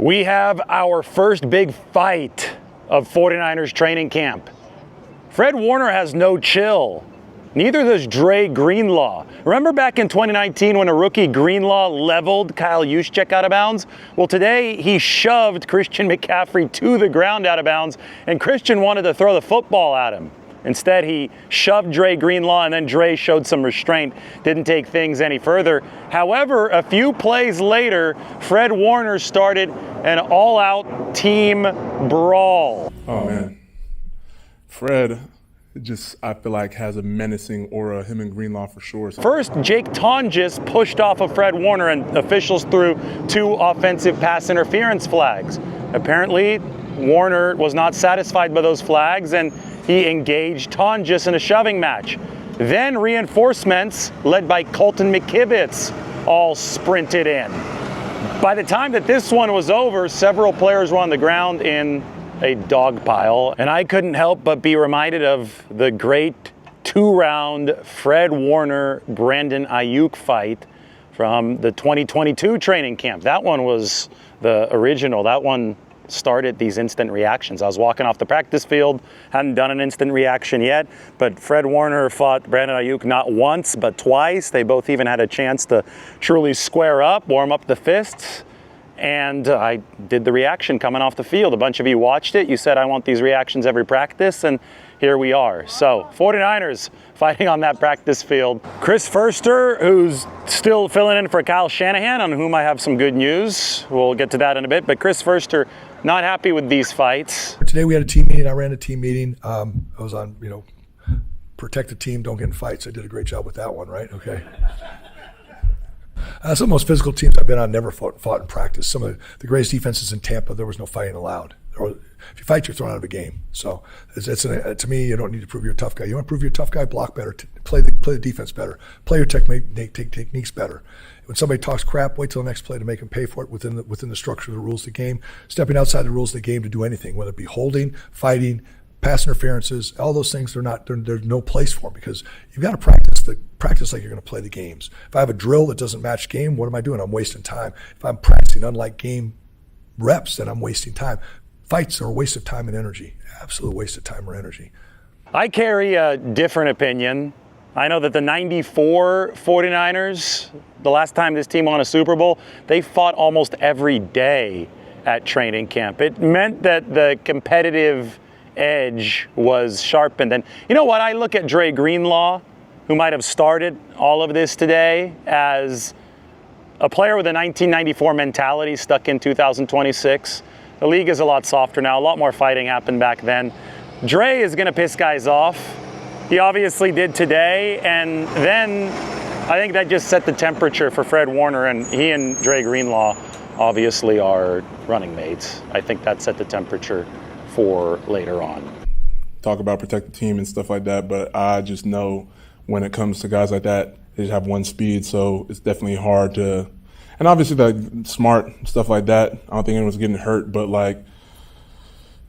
We have our first big fight of 49ers training camp. Fred Warner has no chill. Neither does Dre Greenlaw. Remember back in 2019 when a rookie Greenlaw leveled Kyle Shanahan out of bounds? Well, today he shoved Christian McCaffrey to the ground out of bounds, and Christian wanted to throw the football at him. Instead, he shoved Dre Greenlaw, and then Dre showed some restraint, didn't take things any further. However, a few plays later, Fred Warner started an all-out team brawl. Oh, man. Fred just, I feel like, has a menacing aura, him and Greenlaw for sure. First, Jake Tonjes pushed off of Fred Warner, and officials threw 2 offensive pass interference flags. Apparently, Warner was not satisfied by those flags, and he engaged Tonjes in a shoving match. Then reinforcements, led by Colton McKivitz, all sprinted in. By the time that this one was over, several players were on the ground in a dog pile, and I couldn't help but be reminded of the great 2-round Fred Warner-Brandon Ayuk fight from the 2022 training camp. That one was the original. That one started these instant reactions. I was walking off the practice field, hadn't done an instant reaction yet, but Fred Warner fought Brandon Ayuk not once, but twice. They both even had a chance to truly square up, warm up the fists. And I did the reaction coming off the field. A bunch of you watched it. You said, I want these reactions every practice, and here we are. So, 49ers fighting on that practice field. Chris Foerster, who's still filling in for Kyle Shanahan, on whom I have some good news. We'll get to that in a bit. But Chris Foerster, not happy with these fights. Today we had a team meeting. I ran a team meeting. I was on, protect the team, don't get in fights. I did a great job with that one, right? Okay. Some of the most physical teams I've been on never fought in practice. Some of the greatest defenses in Tampa, there was no fighting allowed. If you fight, you're thrown out of a game. So to me, you don't need to prove you're a tough guy. You want to prove you're a tough guy, block better, play the defense better, play your techniques better. When somebody talks crap, wait till the next play to make them pay for it within the structure of the rules of the game. Stepping outside the rules of the game to do anything, whether it be holding, fighting, pass interferences, all those things, there's no place for them, because you've got to practice like you're going to play the games. If I have a drill that doesn't match game, what am I doing? I'm wasting time. If I'm practicing unlike game reps, then I'm wasting time. Fights are a waste of time and energy, absolute waste of time or energy. I carry a different opinion. I know that the 94 49ers, the last time this team won a Super Bowl, they fought almost every day at training camp. It meant that the competitive edge was sharpened. And you know what? I look at Dre Greenlaw, who might have started all of this today, as a player with a 1994 mentality stuck in 2026. The league is a lot softer now. A lot more fighting happened back then. Dre is going to piss guys off. He obviously did today, and then I think that just set the temperature for Fred Warner, and he and Dre Greenlaw obviously are running mates. I think that set the temperature for later on. Talk about protect the team and stuff like that, but I just know when it comes to guys like that, they just have one speed, so it's definitely hard to, and obviously the smart stuff like that, I don't think anyone's getting hurt, but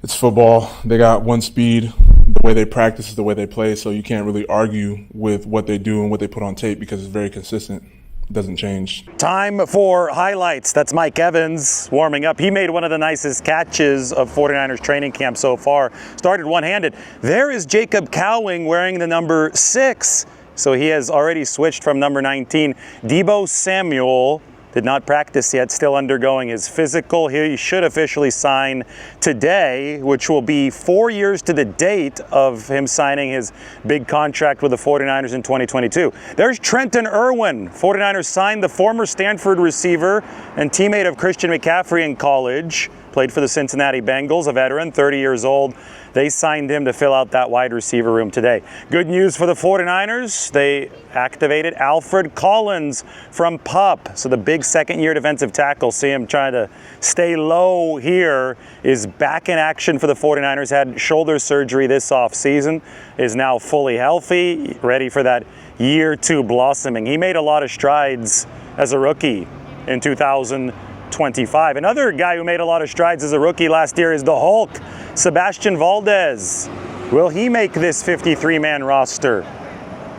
it's football. They got one speed. The way they practice is the way they play, so you can't really argue with what they do and what they put on tape because it's very consistent. It doesn't change. Time for highlights. That's Mike Evans warming up. He made one of the nicest catches of 49ers training camp so far. Started one-handed. There is Jacob Cowing wearing the number 6. So he has already switched from number 19. Deebo Samuel did not practice yet, still undergoing his physical. He should officially sign today, which will be 4 years to the date of him signing his big contract with the 49ers in 2022. There's Trenton Irwin. 49ers signed the former Stanford receiver and teammate of Christian McCaffrey in college. Played for the Cincinnati Bengals, a veteran, 30 years old. They signed him to fill out that wide receiver room today. Good news for the 49ers. They activated Alfred Collins from PUP. So the big second-year defensive tackle, see him trying to stay low here, is back in action for the 49ers. Had shoulder surgery this offseason, is now fully healthy, ready for that year 2 blossoming. He made a lot of strides as a rookie in 2025. Another guy who made a lot of strides as a rookie last year is the Hulk, Sebastian Valdez. Will he make this 53-man roster?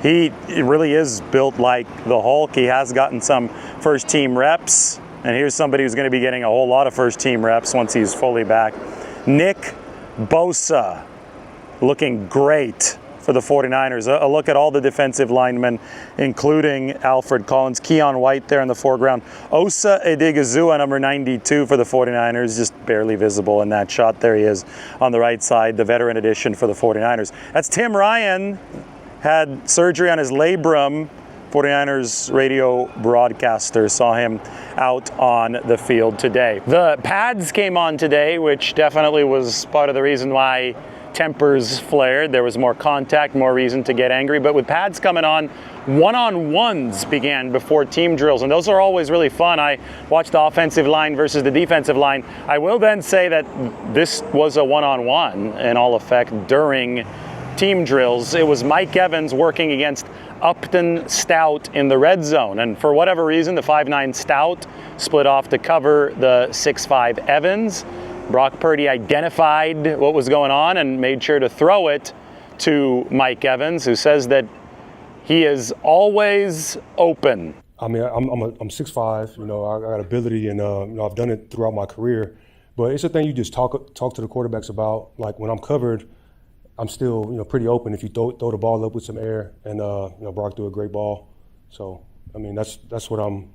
He really is built like the Hulk. He has gotten some first-team reps And here's somebody who's going to be getting a whole lot of first-team reps once he's fully back. Nick Bosa, looking great for the 49ers. A look at all the defensive linemen, including Alfred Collins, Keon White there in the foreground. Osa Odighizuwa, number 92 for the 49ers, just barely visible in that shot. There he is on the right side, the veteran addition for the 49ers. That's Tim Ryan, had surgery on his labrum. 49ers radio broadcaster saw him out on the field today. The pads came on today, which definitely was part of the reason why tempers flared. There was more contact, more reason to get angry. But with pads coming on, one-on-ones began before team drills, and those are always really fun. I watched the offensive line versus the defensive line. I will then say that this was a one-on-one in all effect during team drills. It was Mike Evans working against Upton Stout in the red zone, and for whatever reason, the 5'9" Stout split off to cover the 6'5" Evans. Brock Purdy identified what was going on and made sure to throw it to Mike Evans, who says that he is always open. I mean, I'm 6'5", you know, I got ability, and you know, I've done it throughout my career. But it's a thing you just talk to the quarterbacks about. Like when I'm covered, I'm still, you know, pretty open if you throw the ball up with some air, and you know, Brock threw a great ball. So I mean, that's one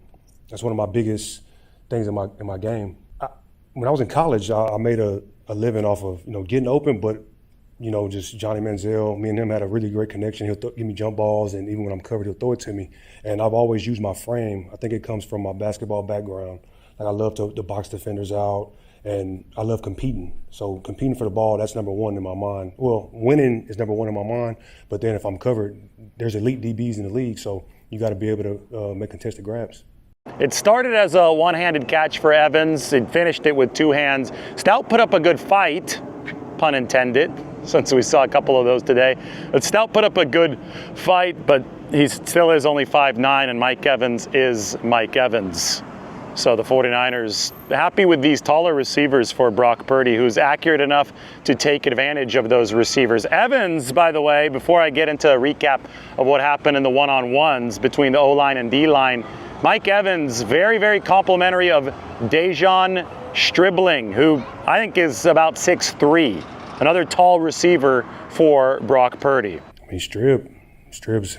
of my biggest things in my game. When I was in college, I made a living off of, you know, getting open, but, you know, just Johnny Manziel, me and him had a really great connection. He'll give me jump balls, and even when I'm covered, he'll throw it to me. And I've always used my frame. I think it comes from my basketball background. Like I love to box defenders out, and I love competing. So competing for the ball, that's number one in my mind. Well, winning is number one in my mind, but then if I'm covered, there's elite DBs in the league, so you got to be able to make contested grabs. It started as a one-handed catch for Evans. It finished it with two hands. Stout put up a good fight, pun intended, since we saw a couple of those today. But Stout put up a good fight, but he still is only 5'9", and Mike Evans is Mike Evans. So the 49ers happy with these taller receivers for Brock Purdy, who's accurate enough to take advantage of those receivers. Evans, by the way, before I get into a recap of what happened in the one-on-ones between the O-line and D-line, Mike Evans, very, very complimentary of De'Zhaun Stribling, who I think is about 6'3", another tall receiver for Brock Purdy. I mean, Strib's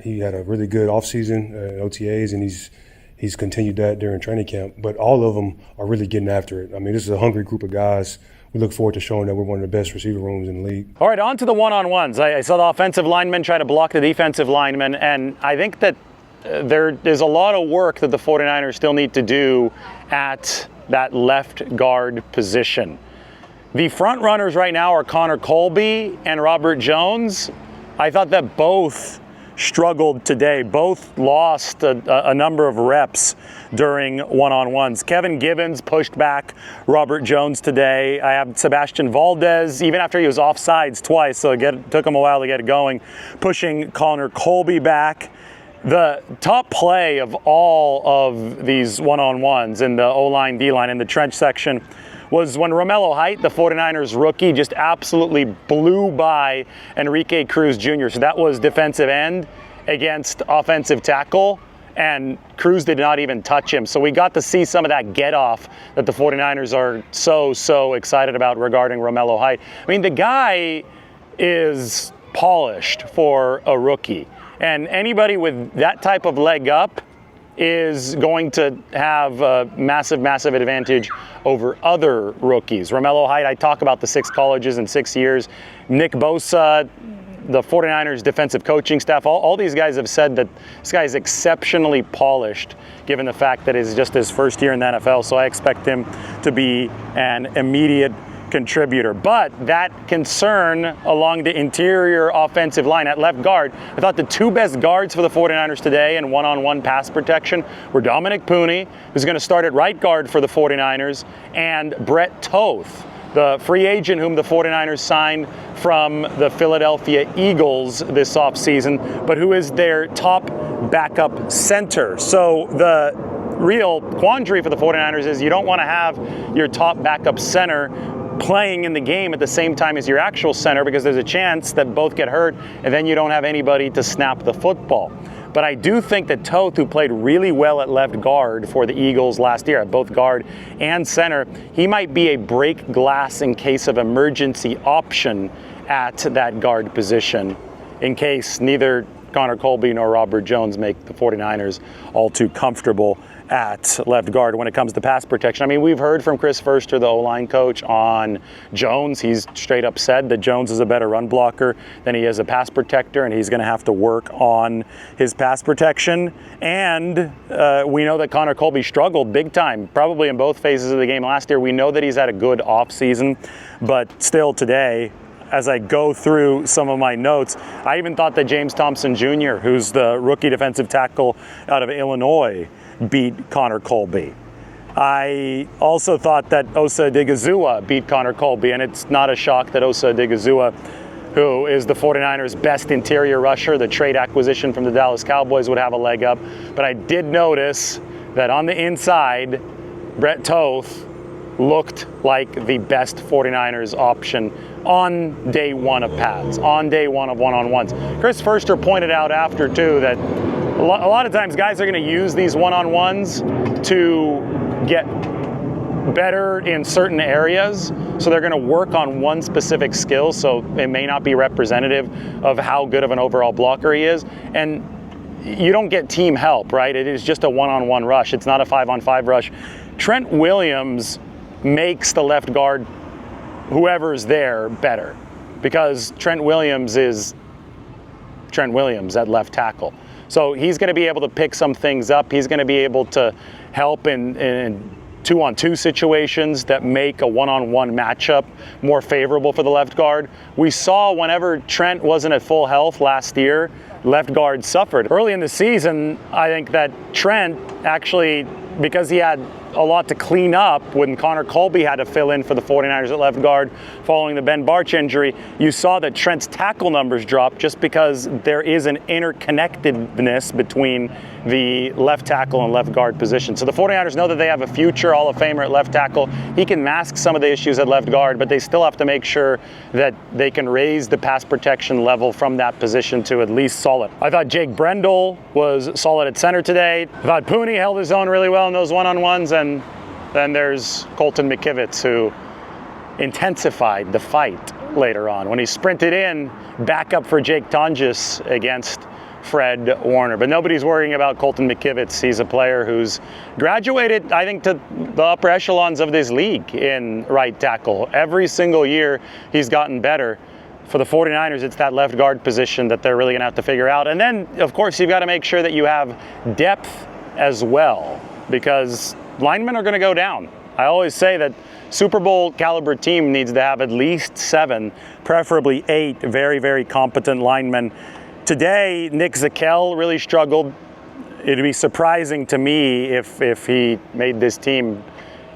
he had a really good offseason OTAs, and he's continued that during training camp. But all of them are really getting after it. I mean, this is a hungry group of guys. We look forward to showing that we're one of the best receiver rooms in the league. All right, on to the one-on-ones. I saw the offensive linemen try to block the defensive linemen, and I think that there is a lot of work that the 49ers still need to do at that left guard position. The front runners right now are Connor Colby and Robert Jones. I thought that both struggled today. Both lost a number of reps during one-on-ones. Kevin Gibbons pushed back Robert Jones today. I have Sebastian Valdez, even after he was offsides twice, so it took him a while to get it going, pushing Connor Colby back. The top play of all of these one-on-ones in the O-line, D-line, in the trench section was when Romelo Height, the 49ers rookie, just absolutely blew by Enrique Cruz Jr. So that was defensive end against offensive tackle, and Cruz did not even touch him. So we got to see some of that get-off that the 49ers are so excited about regarding Romelo Height. I mean, the guy is polished for a rookie. And anybody with that type of leg up is going to have a massive advantage over other rookies. Romelo Height, I talk about the 6 colleges in 6 years. Nick Bosa, the 49ers defensive coaching staff, all these guys have said that this guy is exceptionally polished, given the fact that it's just his first year in the NFL. So I expect him to be an immediate contributor. But that concern along the interior offensive line at left guard, I thought the 2 best guards for the 49ers today in one-on-one pass protection were Dominic Pooney, who's going to start at right guard for the 49ers, and Brett Toth, the free agent whom the 49ers signed from the Philadelphia Eagles this offseason, but who is their top backup center. So the real quandary for the 49ers is you don't want to have your top backup center playing in the game at the same time as your actual center, because there's a chance that both get hurt and then you don't have anybody to snap the football. But I do think that Toth, who played really well at left guard for the Eagles last year, at both guard and center, he might be a break glass in case of emergency option at that guard position, in case neither Connor Colby nor Robert Jones make the 49ers all too comfortable at left guard when it comes to pass protection. I mean, we've heard from Chris Foerster, the O-line coach, on Jones. He's straight up said that Jones is a better run blocker than he is a pass protector, and he's going to have to work on his pass protection. And we know that Connor Colby struggled big time, probably in both phases of the game last year. We know that he's had a good offseason, but still today, as I go through some of my notes, I even thought that James Thompson Jr., who's the rookie defensive tackle out of Illinois, beat Connor Colby. I also thought that Osa Odighizuwa beat Connor Colby, and it's not a shock that Osa Odighizuwa, who is the 49ers' best interior rusher, the trade acquisition from the Dallas Cowboys, would have a leg up. But I did notice that on the inside, Brett Toth looked like the best 49ers option on day one of pads, on day one of one-on-ones. Chris Foerster pointed out after, too, that a lot of times guys are going to use these one-on-ones to get better in certain areas. So they're going to work on one specific skill, so it may not be representative of how good of an overall blocker he is. And you don't get team help, right? It is just a one-on-one rush. It's not a 5-on-5 rush. Trent Williams makes the left guard, whoever's there, better, because Trent Williams is Trent Williams at left tackle. So he's going to be able to pick some things up. He's going to be able to help in two-on-two situations that make a one-on-one matchup more favorable for the left guard. We saw whenever Trent wasn't at full health last year, left guard suffered. Early in the season, I think that Trent actually, because he had a lot to clean up when Connor Colby had to fill in for the 49ers at left guard following the Ben Barch injury, you saw that Trent's tackle numbers drop just because there is an interconnectedness between the left tackle and left guard position. So the 49ers know that they have a future Hall of Famer at left tackle. He can mask some of the issues at left guard, but they still have to make sure that they can raise the pass protection level from that position to at least solid. I thought Jake Brendel was solid at center today. I thought Pooney held his own really well in those one-on-ones, and then there's Colton McKivitz, who intensified the fight later on when he sprinted in back up for Jake Tonjes against Fred Warner. But nobody's worrying about Colton McKivitz. He's a player who's graduated, I think, to the upper echelons of this league in right tackle. Every single year he's gotten better. For the 49ers, it's that left guard position that they're really going to have to figure out. And then, of course, you've got to make sure that you have depth as well, because linemen are going to go down. I always say that Super Bowl caliber team needs to have at least 7, preferably 8 very, very competent linemen. Today, Nick Zakelj really struggled. It'd be surprising to me if he made this team.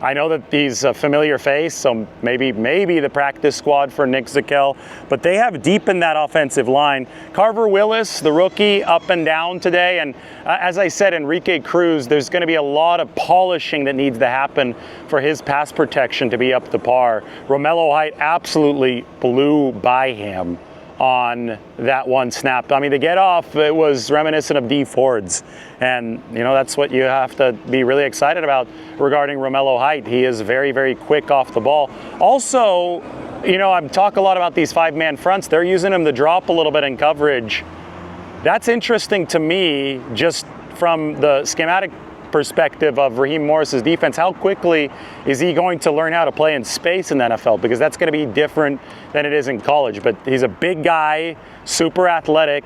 I know that he's a familiar face, so maybe the practice squad for Nick Zakelj, but they have deepened that offensive line. Carver Willis, the rookie, up and down today, and as I said, Enrique Cruz, there's going to be a lot of polishing that needs to happen for his pass protection to be up to par. Romelo Height absolutely blew by him on that one snap. I mean, the get off, it was reminiscent of Dee Ford's, and that's what you have to be really excited about regarding Romelo Height. He is very, very quick off the ball. Also, I talk a lot about these 5-man fronts. They're using him to drop a little bit in coverage. That's interesting to me, just from the schematic perspective of Raheem Morris's defense. How quickly is he going to learn how to play in space in the NFL? Because that's going to be different than it is in college. But he's a big guy, super athletic,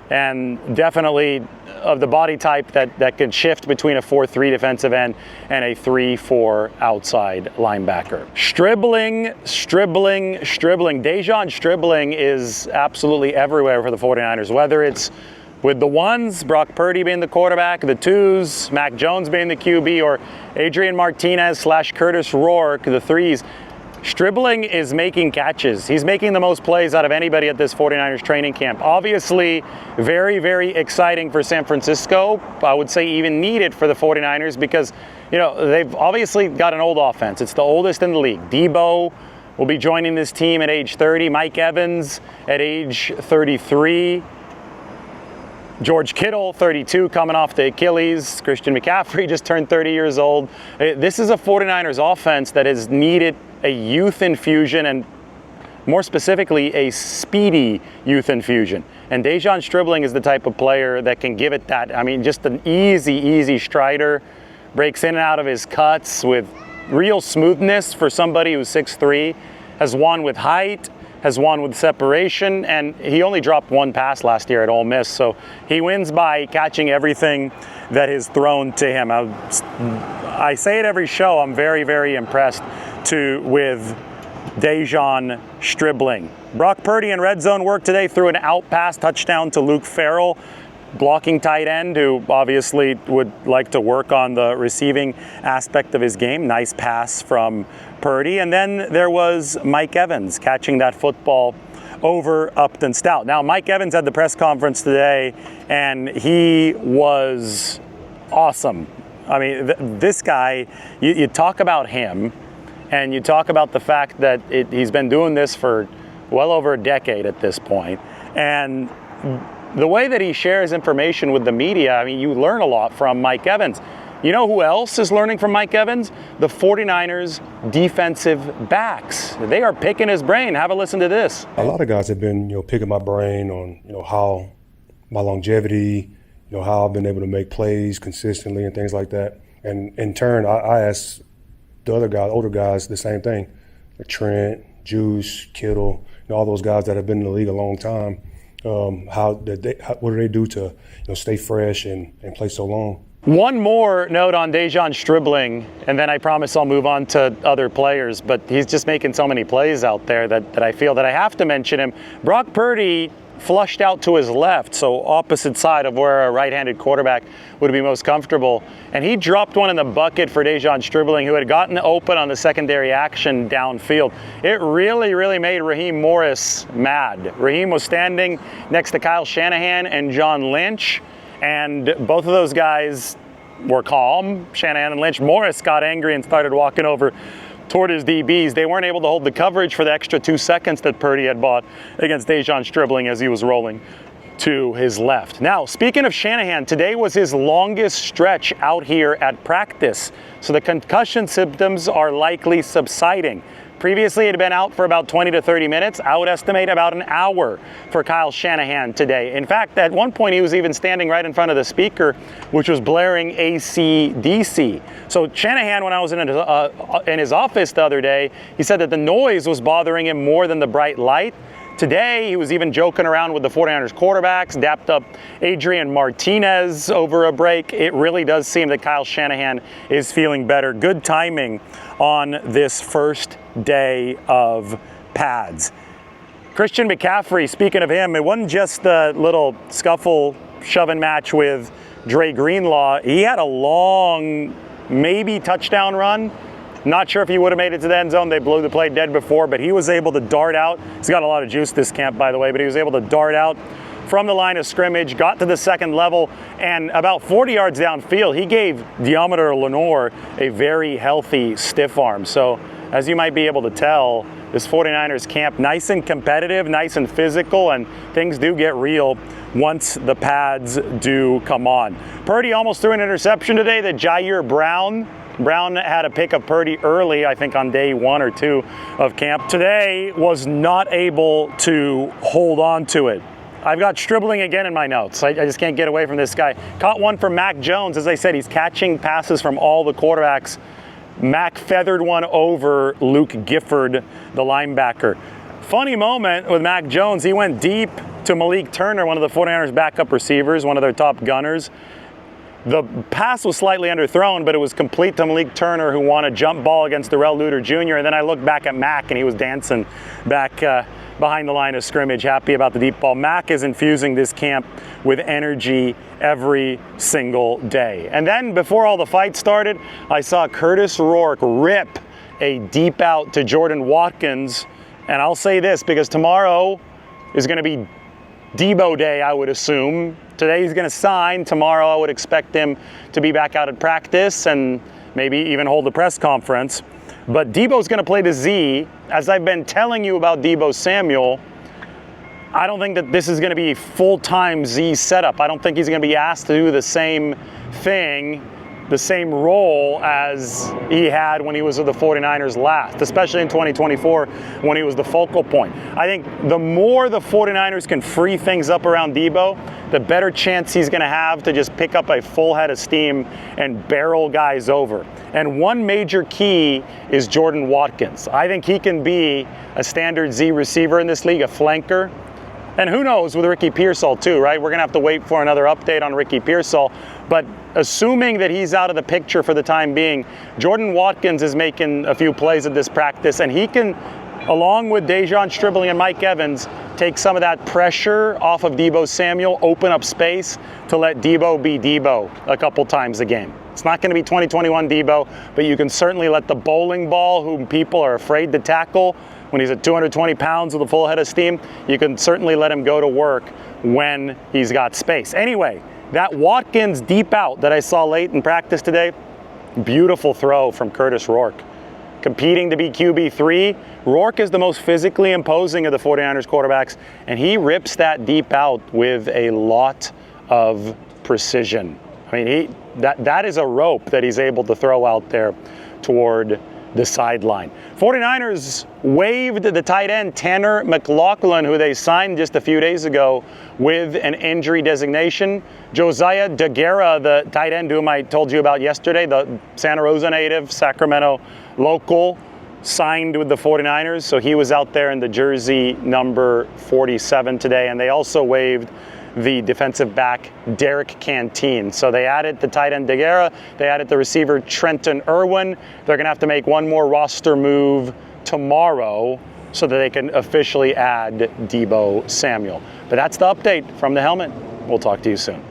and definitely of the body type that can shift between a 4-3 defensive end and a 3-4 outside linebacker. Stribling. De'Zhaun Stribling is absolutely everywhere for the 49ers, whether it's with the ones, Brock Purdy being the quarterback, the twos, Mac Jones being the QB, or Adrian Martinez / Curtis Rourke, the threes. Stribling is making catches. He's making the most plays out of anybody at this 49ers training camp. Obviously, very, very exciting for San Francisco. I would say even needed for the 49ers because, they've obviously got an old offense. It's the oldest in the league. Deebo will be joining this team at age 30. Mike Evans at age 33. George Kittle, 32, coming off the Achilles. Christian McCaffrey just turned 30 years old. This is a 49ers offense that has needed a youth infusion, and more specifically, a speedy youth infusion. And De'Zhaun Stribling is the type of player that can give it that. I mean, just an easy strider, breaks in and out of his cuts with real smoothness for somebody who's 6'3", has won with height, has won with separation, and he only dropped one pass last year at Ole Miss, so he wins by catching everything that is thrown to him. I say it every show, I'm very impressed with De'Zhaun Stribling. Brock Purdy in red zone work today, threw an out pass touchdown to Luke Farrell, blocking tight end, who obviously would like to work on the receiving aspect of his game. Nice pass from Purdy. And then there was Mike Evans catching that football over Upton Stout. Now, Mike Evans had the press conference today, and he was awesome. I mean, this guy, you talk about him, and you talk about the fact that he's been doing this for well over a decade at this point. And the way that he shares information with the media, I mean, you learn a lot from Mike Evans. You know who else is learning from Mike Evans? The 49ers defensive backs. They are picking his brain. Have a listen to this. A lot of guys have been, picking my brain on, how my longevity, how I've been able to make plays consistently and things like that. And in turn, I asked the other guys, older guys, the same thing. Like Trent, Juice, Kittle, all those guys that have been in the league a long time. What do they do to stay fresh and play so long? One more note on De'Zhaun Stribling, and then I promise I'll move on to other players, but he's just making so many plays out there that I feel that I have to mention him. Brock Purdy flushed out to his left, so opposite side of where a right-handed quarterback would be most comfortable, and he dropped one in the bucket for De'Zhaun Stribling, who had gotten open on the secondary action downfield. It really made Raheem Morris mad. Raheem was standing next to Kyle Shanahan and John Lynch, and both of those guys were calm, Shanahan and Lynch. Morris got angry and started walking over toward his DBs. They weren't able to hold the coverage for the extra 2 seconds that Purdy had bought against De'Zhaun Stribling as he was rolling to his left. Now, speaking of Shanahan, today was his longest stretch out here at practice, so the concussion symptoms are likely subsiding. Previously, it had been out for about 20 to 30 minutes. I would estimate about an hour for Kyle Shanahan today. In fact, at one point, he was even standing right in front of the speaker, which was blaring AC/DC. So Shanahan, when I was in his office the other day, he said that the noise was bothering him more than the bright light. Today, he was even joking around with the 49ers quarterbacks, dapped up Adrian Martinez over a break. It really does seem that Kyle Shanahan is feeling better. Good timing on this first day of pads. Christian McCaffrey, speaking of him, it wasn't just the little scuffle shoving match with Dre Greenlaw. He had a long, maybe touchdown run. Not sure if he would have made it to the end zone. They blew the play dead before, but he was able to dart out. He's got a lot of juice this camp, by the way, but he was able to dart out from the line of scrimmage, got to the second level, and about 40 yards downfield, he gave Deommodore Lenoir a very healthy stiff arm. So, as you might be able to tell, this 49ers camp, nice and competitive, nice and physical, and things do get real once the pads do come on. Purdy almost threw an interception today that Jair Brown had a pick of Purdy early, I think on day 1 or 2 of camp. Today was not able to hold on to it. I've got Stribling again in my notes. I just can't get away from this guy. Caught one from Mac Jones. As I said, he's catching passes from all the quarterbacks. Mac feathered one over Luke Gifford, the linebacker. Funny moment with Mac Jones. He went deep to Malik Turner, one of the 49ers backup receivers, one of their top gunners. The pass was slightly underthrown, but it was complete to Malik Turner, who won a jump ball against Darrell Luter Jr. And then I looked back at Mac, and he was dancing back behind the line of scrimmage, happy about the deep ball. Mac is infusing this camp with energy every single day. And then before all the fights started, I saw Curtis Rourke rip a deep out to Jordan Watkins. And I'll say this, because tomorrow is going to be Deebo Day, I would assume. Today he's going to sign. Tomorrow I would expect him to be back out at practice and maybe even hold a press conference. But Deebo's going to play the Z. As I've been telling you about Deebo Samuel, I don't think that this is going to be full-time Z setup. I don't think he's going to be asked to do the same thing, the same role as he had when he was with the 49ers last, especially in 2024 when he was the focal point. I think the more the 49ers can free things up around Deebo, the better chance he's going to have to just pick up a full head of steam and barrel guys over. And one major key is Jordan Watkins. I think he can be a standard Z receiver in this league, a flanker. And who knows with Ricky Pearsall too, right? We're going to have to wait for another update on Ricky Pearsall. But assuming that he's out of the picture for the time being, Jordan Watkins is making a few plays at this practice, and he can, along with De'Zhaun Stribling and Mike Evans, take some of that pressure off of Deebo Samuel, open up space to let Deebo be Deebo a couple times a game. It's not going to be 2021 Deebo, but you can certainly let the bowling ball, whom people are afraid to tackle, when he's at 220 pounds with a full head of steam, you can certainly let him go to work when he's got space. Anyway, that Watkins deep out that I saw late in practice today, beautiful throw from Curtis Rourke. Competing to be QB3, Rourke is the most physically imposing of the 49ers quarterbacks, and he rips that deep out with a lot of precision. I mean, that is a rope that he's able to throw out there toward the sideline. 49ers waived the tight end Tanner McLaughlin, who they signed just a few days ago with an injury designation. Josiah DeGuara, the tight end whom I told you about yesterday, the Santa Rosa native, Sacramento local, signed with the 49ers. So he was out there in the jersey number 47 today. And they also waived the defensive back Derek Canteen. So they added the tight end DeGuara, they added the receiver Trenton Irwin. They're going to have to make one more roster move tomorrow so that they can officially add Deebo Samuel. But that's the update from the helmet. We'll talk to you soon.